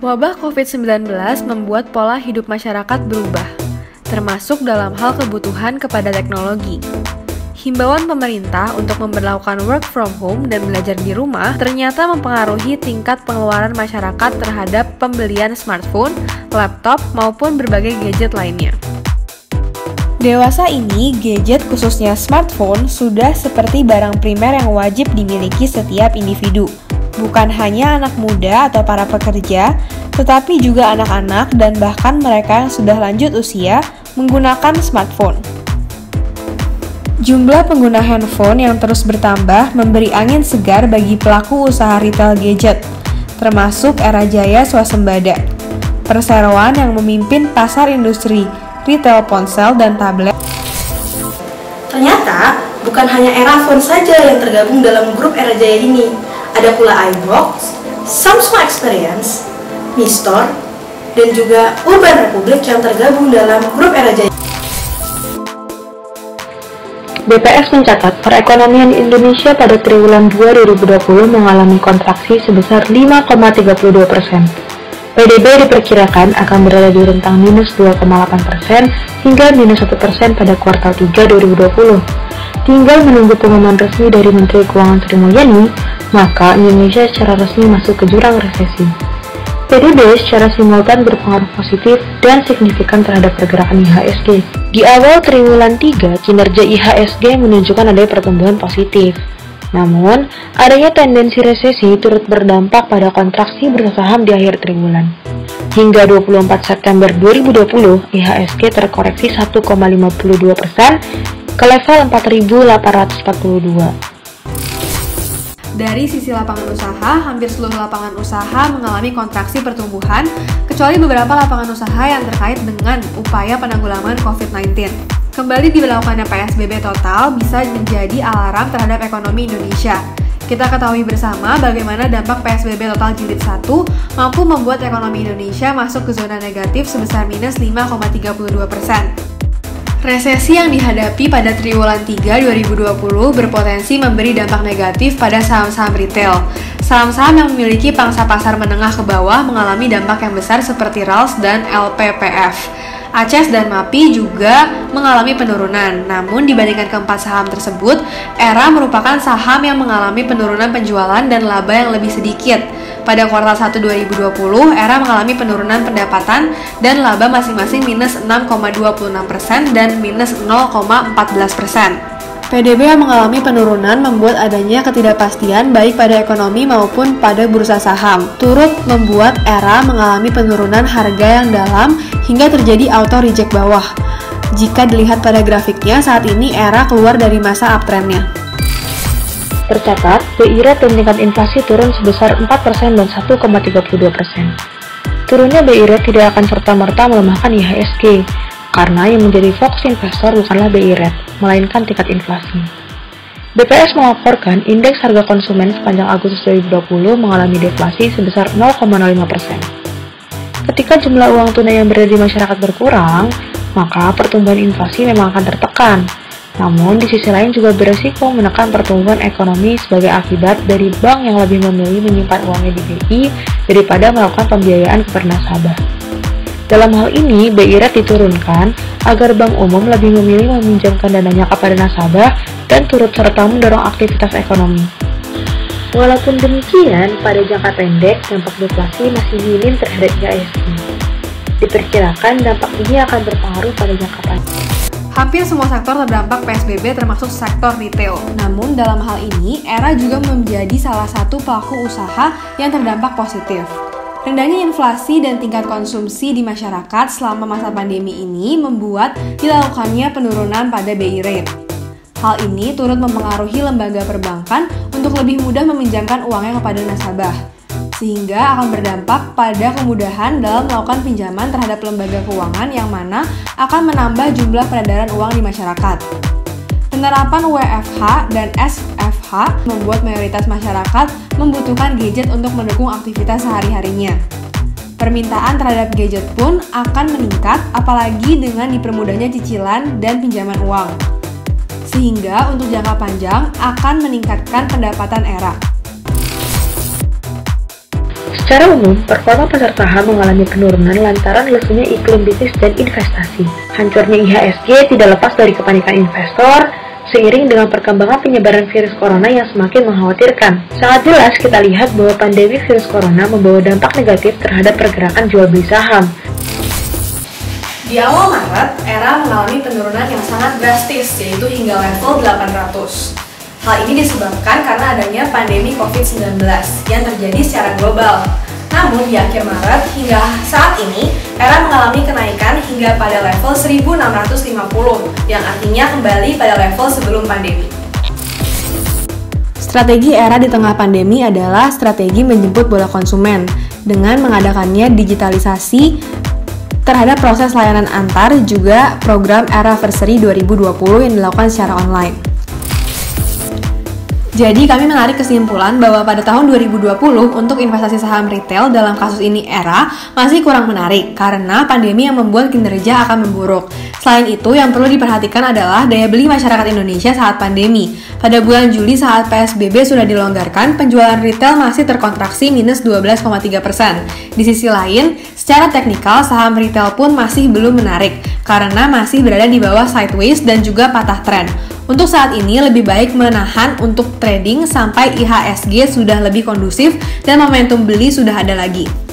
Wabah COVID-19 membuat pola hidup masyarakat berubah, termasuk dalam hal kebutuhan kepada teknologi. Himbauan pemerintah untuk memberlakukan work from home dan belajar di rumah ternyata mempengaruhi tingkat pengeluaran masyarakat terhadap pembelian smartphone, laptop, maupun berbagai gadget lainnya. Dewasa ini, gadget khususnya smartphone sudah seperti barang primer yang wajib dimiliki setiap individu. Bukan hanya anak muda atau para pekerja, tetapi juga anak-anak dan bahkan mereka yang sudah lanjut usia menggunakan smartphone. Jumlah pengguna handphone yang terus bertambah memberi angin segar bagi pelaku usaha retail gadget, termasuk era jaya swasembada. Perseroan yang memimpin pasar industri retail ponsel dan tablet. Ternyata bukan hanya era phone saja yang tergabung dalam grup era jaya ini. Ada pula iBox, Samsung Experience, Mi Store, dan juga Urban Republic yang tergabung dalam grup era jaya. BPS mencatat perekonomian Indonesia pada triwulan 2 2020 mengalami kontraksi sebesar 5,32%. PDB diperkirakan akan berada di rentang minus 2,8% hingga minus 1% pada kuartal 3 2020. Tinggal menunggu pengumuman resmi dari Menteri Keuangan Sri Mulyani, maka Indonesia secara resmi masuk ke jurang resesi. PDB secara simultan berpengaruh positif dan signifikan terhadap pergerakan IHSG. Di awal triwulan 3, kinerja IHSG menunjukkan adanya pertumbuhan positif. Namun, adanya tendensi resesi turut berdampak pada kontraksi bursa saham di akhir triwulan. Hingga 24 September 2020, IHSG terkoreksi 1,52% ke level 4.842. Dari sisi lapangan usaha, hampir seluruh lapangan usaha mengalami kontraksi pertumbuhan, kecuali beberapa lapangan usaha yang terkait dengan upaya penanggulangan COVID-19. Kembali diberlakukannya PSBB total bisa menjadi alarm terhadap ekonomi Indonesia. Kita ketahui bersama bagaimana dampak PSBB total jilid 1 mampu membuat ekonomi Indonesia masuk ke zona negatif sebesar minus 5,32%. Resesi yang dihadapi pada triwulan 3 2020 berpotensi memberi dampak negatif pada saham-saham retail. Saham-saham yang memiliki pangsa pasar menengah ke bawah mengalami dampak yang besar seperti RALS dan LPPF. ACES dan MAPI juga mengalami penurunan. Namun dibandingkan keempat saham tersebut, ERA merupakan saham yang mengalami penurunan penjualan dan laba yang lebih sedikit. Pada kuartal 1 2020, ERA mengalami penurunan pendapatan dan laba masing-masing minus 6,26% dan minus 0,14%. PDB yang mengalami penurunan membuat adanya ketidakpastian baik pada ekonomi maupun pada bursa saham. Turut membuat ERA mengalami penurunan harga yang dalam hingga terjadi auto reject bawah. Jika dilihat pada grafiknya, saat ini ERA keluar dari masa uptrendnya. Tercatat, BI rate dan tingkat inflasi turun sebesar 4% dan 1,32%. Turunnya BI rate tidak akan serta-merta melemahkan IHSG, karena yang menjadi fokus investor bukanlah BI rate, melainkan tingkat inflasi. BPS melaporkan indeks harga konsumen sepanjang Agustus 2020 mengalami deflasi sebesar 0,05%. Ketika jumlah uang tunai yang berada di masyarakat berkurang, maka pertumbuhan inflasi memang akan tertekan. Namun, di sisi lain juga beresiko menekan pertumbuhan ekonomi sebagai akibat dari bank yang lebih memilih menyimpan uangnya di BI daripada melakukan pembiayaan kepada nasabah. Dalam hal ini, BI rate diturunkan agar bank umum lebih memilih meminjamkan dananya kepada nasabah dan turut serta mendorong aktivitas ekonomi. Walaupun demikian, pada jangka pendek, dampak deflasi masih minim terhadap IHSG. Diperkirakan dampak ini akan berpengaruh pada jangka panjang. Hampir semua sektor terdampak PSBB termasuk sektor retail. Namun dalam hal ini, ERA juga menjadi salah satu pelaku usaha yang terdampak positif. Rendahnya inflasi dan tingkat konsumsi di masyarakat selama masa pandemi ini membuat dilakukannya penurunan pada BI rate. Hal ini turut mempengaruhi lembaga perbankan untuk lebih mudah meminjamkan uangnya kepada nasabah, sehingga akan berdampak pada kemudahan dalam melakukan pinjaman terhadap lembaga keuangan yang mana akan menambah jumlah peredaran uang di masyarakat. Penerapan WFH dan SFH membuat mayoritas masyarakat membutuhkan gadget untuk mendukung aktivitas sehari-harinya. Permintaan terhadap gadget pun akan meningkat, apalagi dengan dipermudahnya cicilan dan pinjaman uang. Sehingga untuk jangka panjang akan meningkatkan pendapatan ERA. Secara umum, performa pasar saham mengalami penurunan lantaran lesunya iklim bisnis dan investasi. Hancurnya IHSG tidak lepas dari kepanikan investor, seiring dengan perkembangan penyebaran virus corona yang semakin mengkhawatirkan. Sangat jelas kita lihat bahwa pandemi virus corona membawa dampak negatif terhadap pergerakan jual beli saham. Di awal Maret, ERA mengalami penurunan yang sangat drastis, yaitu hingga level 800. Hal ini disebabkan karena adanya pandemi COVID-19 yang terjadi secara global. Namun di akhir Maret hingga saat ini, ERA mengalami kenaikan hingga pada level 1650, yang artinya kembali pada level sebelum pandemi. Strategi ERA di tengah pandemi adalah strategi menjemput bola konsumen dengan mengadakannya digitalisasi terhadap proses layanan antar, juga program ERAversary 2020 yang dilakukan secara online. Jadi kami menarik kesimpulan bahwa pada tahun 2020 untuk investasi saham retail dalam kasus ini ERA masih kurang menarik karena pandemi yang membuat kinerja akan memburuk. Selain itu, yang perlu diperhatikan adalah daya beli masyarakat Indonesia saat pandemi. Pada bulan Juli saat PSBB sudah dilonggarkan, penjualan retail masih terkontraksi minus 12,3%. Di sisi lain, secara teknikal saham retail pun masih belum menarik karena masih berada di bawah sideways dan juga patah tren. Untuk saat ini lebih baik menahan untuk trading sampai IHSG sudah lebih kondusif dan momentum beli sudah ada lagi.